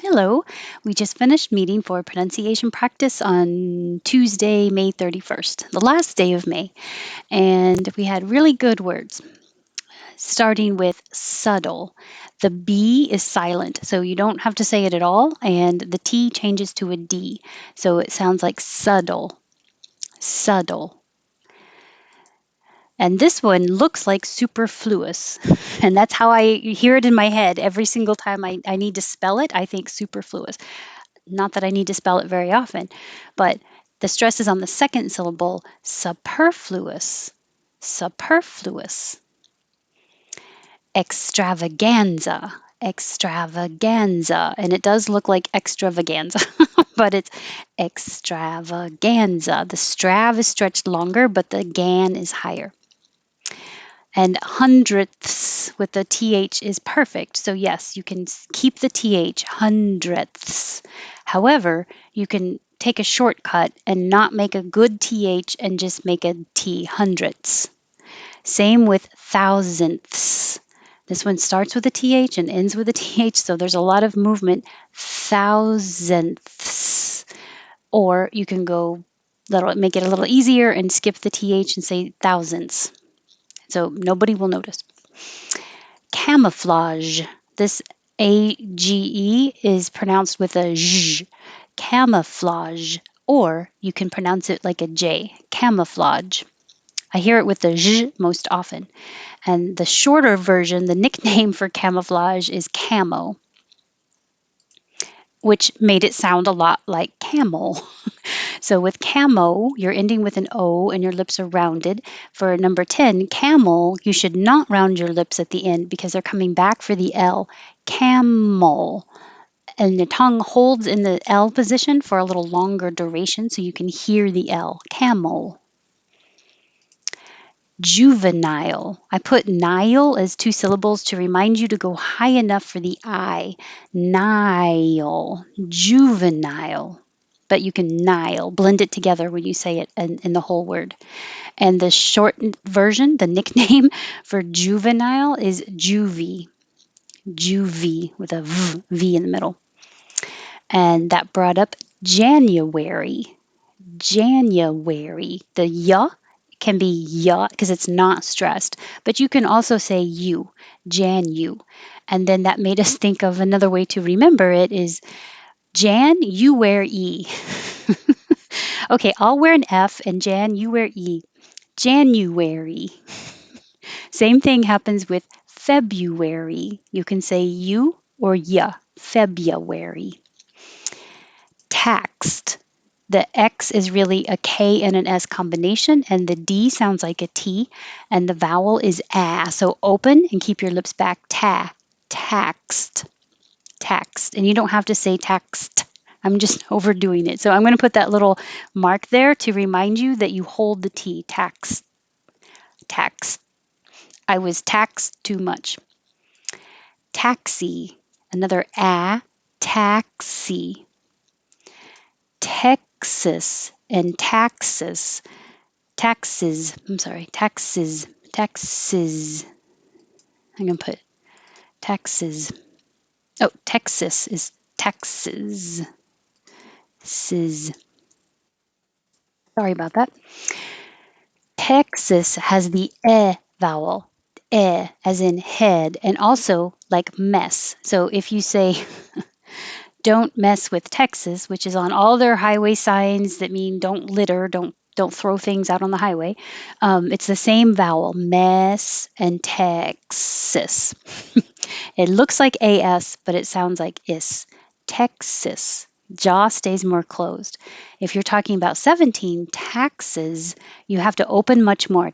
Hello. We just finished meeting for pronunciation practice on Tuesday, May 31st, the last day of May. And we had really good words, starting with subtle. The B is silent, so you don't have to say it at all. And the T changes to a D. So it sounds like subtle, subtle. And this one looks like superfluous. And that's how I hear it in my head every single time I need to spell it. I think superfluous. Not that I need to spell it very often, but the stress is on the second syllable, superfluous, superfluous, extravaganza, extravaganza. And it does look like extravaganza, but it's extravaganza. The strav is stretched longer, but the gan is higher. And hundredths with the th is perfect. So yes, you can keep the th, hundredths. However, you can take a shortcut and not make a good th and just make a t, hundredths. Same with thousandths. This one starts with a th and ends with a th, so there's a lot of movement. Thousandths. Or you can go make it a little easier and skip the th and say thousands. So nobody will notice. Camouflage. This AGE is pronounced with a zh. Camouflage. Or you can pronounce it like a J. Camouflage. I hear it with the zh most often. And the shorter version, the nickname for camouflage is camo, which made it sound a lot like camel. So with camo, you're ending with an O and your lips are rounded. For number 10, camel, you should not round your lips at the end because they're coming back for the L. Camel. And the tongue holds in the L position for a little longer duration so you can hear the L. Camel. Juvenile. I put nile as two syllables to remind you to go high enough for the I. Nile. Juvenile. But you can nile, blend it together when you say it in the whole word. And the shortened version, the nickname for juvenile is juvie. Juvie with a V in the middle. And that brought up January. January. The ya can be ya because it's not stressed, but you can also say you, Jan-you. And then that made us think of another way to remember it is Jan, you wear E. Okay, I'll wear an F and Jan, you wear E. January. Same thing happens with February. You can say you or ya, February. Taxed. The X is really a K and an S combination, and the D sounds like a T, and the vowel is A. So open and keep your lips back. Taxed. Taxed. And you don't have to say taxed. I'm just overdoing it. So I'm going to put that little mark there to remind you that you hold the T. Taxed. Taxed. I was taxed too much. Taxi. Another A. Taxi. Texas and taxes. Taxes. I'm sorry. Taxes. Taxes. I'm going to put taxes. Oh, Texas is Texas. Sis. Sorry about that. Texas has the vowel. As in head, and also like mess. So if you say don't mess with Texas, which is on all their highway signs that mean don't litter, don't throw things out on the highway. It's the same vowel, mess and Texas. It looks like as, but it sounds like is. Texas. Jaw stays more closed. If you're talking about 17, taxes, you have to open much more.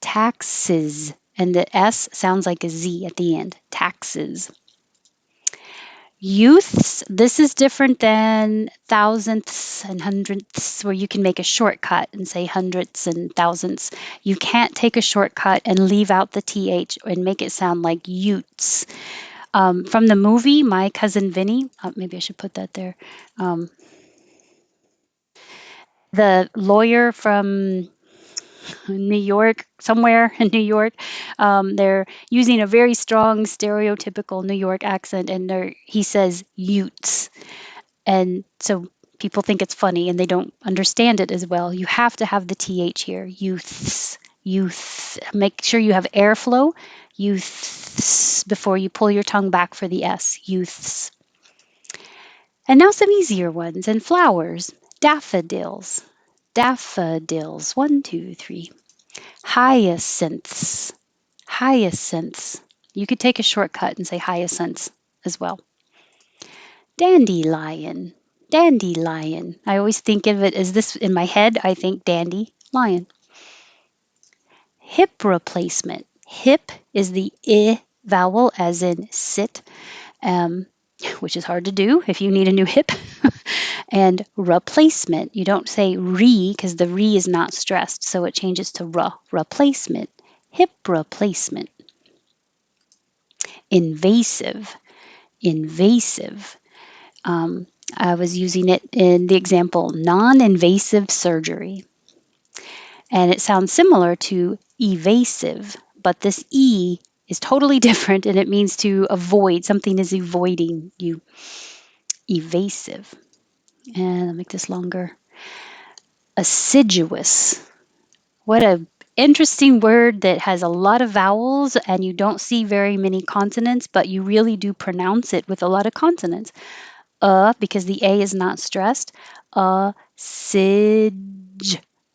Taxes. And the S sounds like a Z at the end. Taxes. Youths, this is different than thousandths and hundredths, where you can make a shortcut and say hundredths and thousandths. You can't take a shortcut and leave out the th and make it sound like Utes. From the movie My Cousin Vinny, maybe I should put that there. Um, the lawyer from New York, somewhere in New York. They're using a very strong stereotypical New York accent, and he says Utes. And so people think it's funny and they don't understand it as well. You have to have the TH here. Youths, youth. Make sure you have airflow. Youths before you pull your tongue back for the S. Youths. And now some easier ones. And flowers. Daffodils. Daffodils. One, two, three. Hyacinths. Hyacinths. You could take a shortcut and say hyacinths as well. Dandelion. Dandelion. I always think of it as this in my head. I think dandy lion. Hip replacement. Hip is the I vowel, as in sit, um, which is hard to do if you need a new hip. And replacement. You don't say re because the re is not stressed, so it changes to ra. Replacement. Hip replacement. Invasive. Invasive. I was using it in the example non invasive surgery. And it sounds similar to evasive, but this E is totally different and it means to avoid. Something is avoiding you. Evasive. And I'll make this longer. Assiduous. What a interesting word that has a lot of vowels and you don't see very many consonants, but you really do pronounce it with a lot of consonants. Because the A is not stressed. Sidj.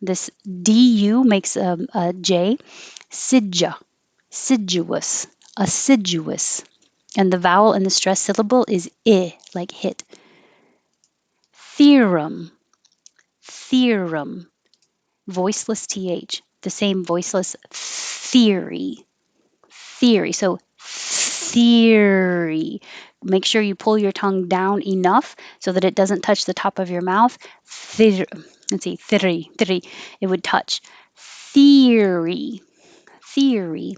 This DU makes a J. Sidja. Siduous. Assiduous. And the vowel in the stressed syllable is I, like hit. Theorem. Theorem. Voiceless TH. The same voiceless theory. Theory. So theory. Make sure you pull your tongue down enough so that it doesn't touch the top of your mouth. Let's see, theory. It would touch. Theory. Theory.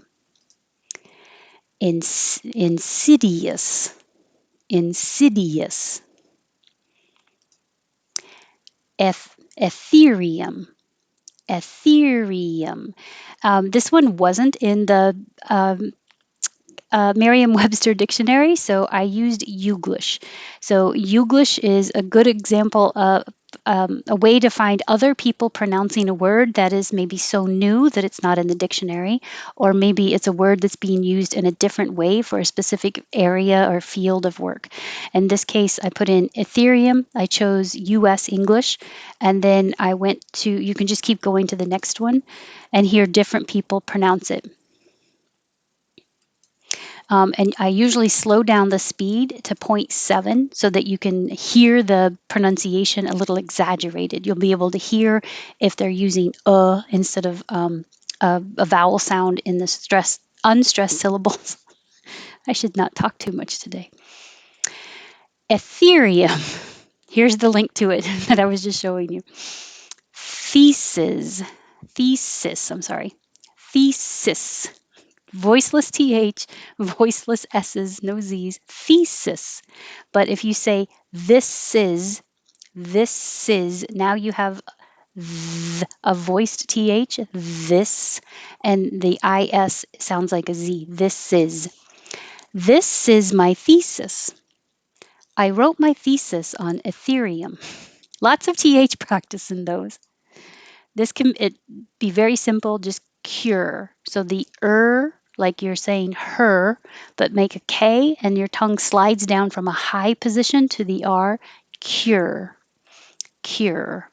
Insidious. Insidious. Ethereum. Ethereum. This one wasn't in the Merriam-Webster dictionary, so I used Youglish. So Youglish is a good example of a way to find other people pronouncing a word that is maybe so new that it's not in the dictionary, or maybe it's a word that's being used in a different way for a specific area or field of work. In this case, I put in Ethereum, I chose US English, and then I went to, you can just keep going to the next one and hear different people pronounce it. And I usually slow down the speed to 0.7 so that you can hear the pronunciation a little exaggerated. You'll be able to hear if they're using instead of a vowel sound in the unstressed syllables. I should not talk too much today. Ethereum. Here's the link to it that I was just showing you. I'm sorry. Thesis. Voiceless TH, voiceless S's, no Z's, thesis. But if you say this is, now you have a voiced TH, this, and the IS sounds like a Z. This is my thesis. I wrote my thesis on Ethereum. Lots of TH practice in those. This can be very simple, just cure. So the like you're saying her, but make a K and your tongue slides down from a high position to the R, cure, cure.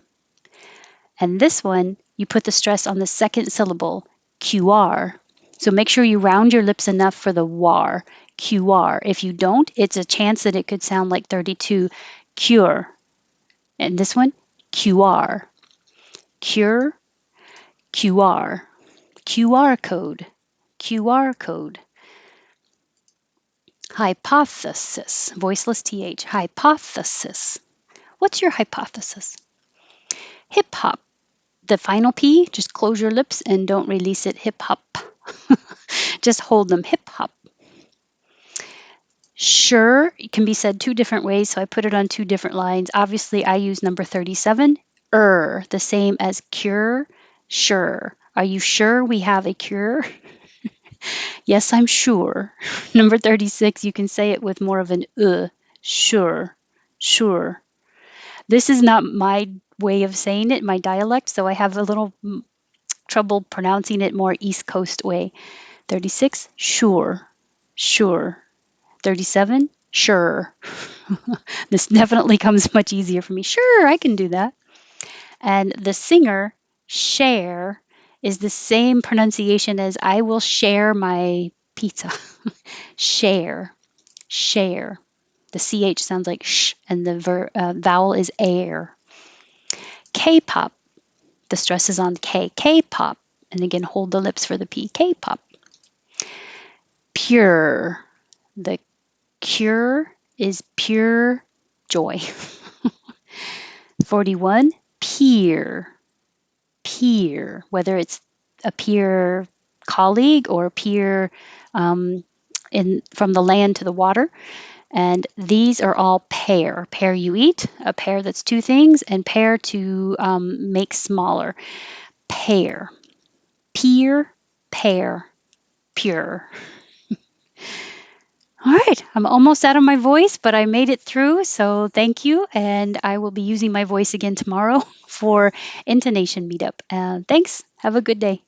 And this one, you put the stress on the second syllable, QR. So make sure you round your lips enough for the war, QR. If you don't, it's a chance that it could sound like 32, cure. And this one, QR, cure, QR. QR code, QR code. Hypothesis, voiceless TH, hypothesis. What's your hypothesis? Hip hop, the final P, just close your lips and don't release it. Hip hop. Just hold them. Hip hop. Sure, it can be said two different ways, so I put it on two different lines. Obviously, I use number 37, the same as cure, sure. Are you sure we have a cure? Yes, I'm sure. Number 36, you can say it with more of an sure, sure. This is not my way of saying it, my dialect, so I have a little trouble pronouncing it more East Coast way. 36, sure, sure. 37, sure. This definitely comes much easier for me. Sure, I can do that. And the singer, share, is the same pronunciation as I will share my pizza. Share, share. The CH sounds like sh, and the vowel is air. K-pop, the stress is on K. K-pop. And again, hold the lips for the P. K-pop. Pure. The cure is pure joy. 41, peer. Peer, whether it's a peer colleague or peer in from the land to the water. And these are all pair. Pair you eat, a pair that's two things, and pair to make smaller. Pair. Peer, pair, pure. All right, I'm almost out of my voice, but I made it through, so thank you. And I will be using my voice again tomorrow for intonation meetup. Thanks. Have a good day.